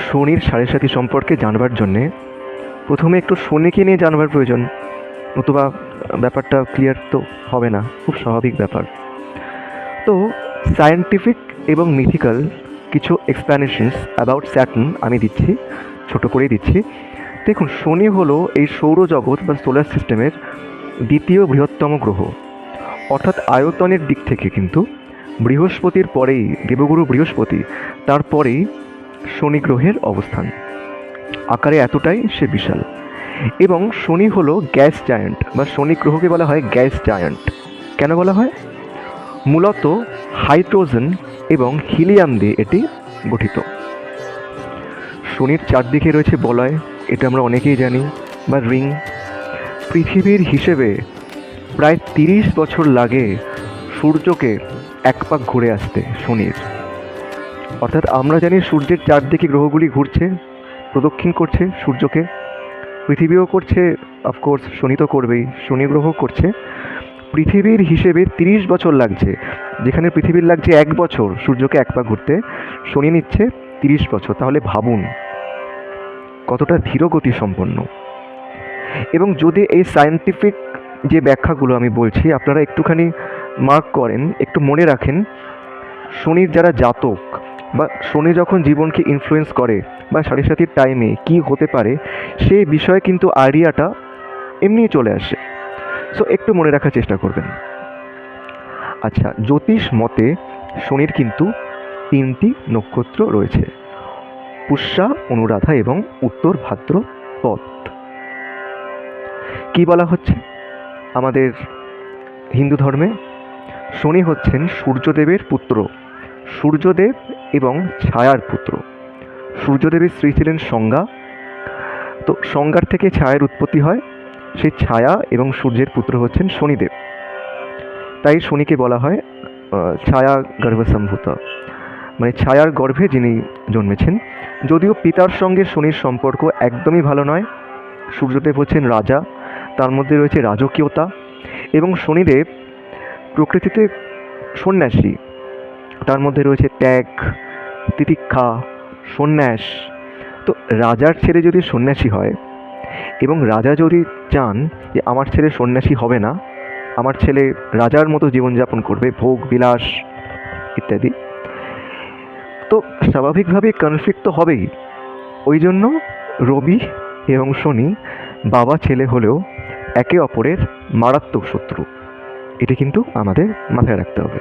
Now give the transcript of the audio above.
শনির সাড়ে সাথী সম্পর্কে জানবার জন্যে প্রথমে একটু শনিকে নিয়ে জানবার প্রয়োজন, নতুবা ব্যাপারটা ক্লিয়ার তো হবে না, খুব স্বাভাবিক ব্যাপার। তো সায়েন্টিফিক এবং মিথিক্যাল কিছু এক্সপ্লানেশনস অ্যাবাউট স্যাটার্ন আমি দিচ্ছি, ছোট করেই দিচ্ছি। দেখুন, শনি হলো এই সৌরজগৎ বা সোলার সিস্টেমের দ্বিতীয় বৃহত্তম গ্রহ, অর্থাৎ আয়তনের দিক থেকে কিন্তু বৃহস্পতির পরেই, দেবগুরু বৃহস্পতি, তারপরেই শনি গ্রহের অবস্থান। আকারে এতটাই সে বিশাল। এবং শনি হলো গ্যাস জায়ান্ট, বা শনি গ্রহকে বলা হয় গ্যাস জায়ান্ট। কেন বলা হয়? মূলত হাইড্রোজেন এবং হিলিয়াম দিয়ে এটি গঠিত। শনির চারদিকে রয়েছে বলয়, এটা আমরা অনেকেই জানি, বা রিং। পৃথিবীর হিসেবে প্রায় 30 বছর লাগে সূর্যকে এক পাক ঘুরে আসতে শনির। অর্থাৎ আমরা জানি সূর্যের চারদিকে গ্রহগুলি ঘুরছে, প্রদক্ষিণ করছে সূর্যকে, পৃথিবীও করছে, অফকোর্স শনি তো করবেই, শনি গ্রহ করছে। পৃথিবীর হিসেবে 30 বছর লাগছে, যেখানে পৃথিবীর লাগছে 1 বছর সূর্যকে এক পাক ঘুরতে, শনি নিচ্ছে 30 বছর। তাহলে ভাবুন কতটা ধীরগতি সম্পন্ন। এবং যদি এই সায়েন্টিফিক যে ব্যাখ্যাগুলো আমি বলছি আপনারা একটুখানি মার্ক করেন, একটু মনে রাখেন, শনির যারা জাতক বা শনি যখন জীবনকে ইনফ্লুয়েন্স করে বা সাড়ে সাথীর টাইমে কী হতে পারে সেই বিষয়ে কিন্তু আইডিয়াটা এমনিই চলে আসে। সো একটু মনে রাখার চেষ্টা করবেন। আচ্ছা, জ্যোতিষ মতে শনির কিন্তু 3টি নক্ষত্র রয়েছে: পুষ্যা, অনুরাধা এবং উত্তর ভাদ্রপদ। কি বলা হচ্ছে আমাদের হিন্দু ধর্মে? শনি হচ্ছেন সূর্যদেবের পুত্র, সূর্যদেব এবং ছায়ার পুত্র। সূর্যদেবের স্ত্রী ছিলেন সংজ্ঞা, তো সংজ্ঞার থেকে ছায়ার উৎপত্তি হয়, সেই ছায়া এবং সূর্যের পুত্র হচ্ছেন শনিদেব। তাই শনিকে বলা হয় ছায়া গর্ভসম্ভূত, মানে ছায়ার গর্ভে যিনি জন্মেছেন। যদিও পিতার সঙ্গে শনির সম্পর্ক একদমই ভালো নয়। সূর্যদেব হচ্ছেন রাজা, তার মধ্যে রয়েছে রাজকীয়তা, এবং শনিদেব প্রকৃতিতে সন্ন্যাসী, তার মধ্যে রয়েছে ত্যাগ, তিতিক্ষা, সন্ন্যাস। তো রাজার ছেলে যদি সন্ন্যাসী হয়, এবং রাজা যদি চান যে আমার ছেলে সন্ন্যাসী হবে না, আমার ছেলে রাজার মতো জীবনযাপন করবে, ভোগ বিলাস ইত্যাদি, তো স্বাভাবিকভাবে কনফ্লিক্ট তো হবেই। ওই জন্য রবি এবং শনি বাবা ছেলে হলেও একে অপরের মারাত্মক শত্রু, এটি কিন্তু আমাদের মাথায় রাখতে হবে।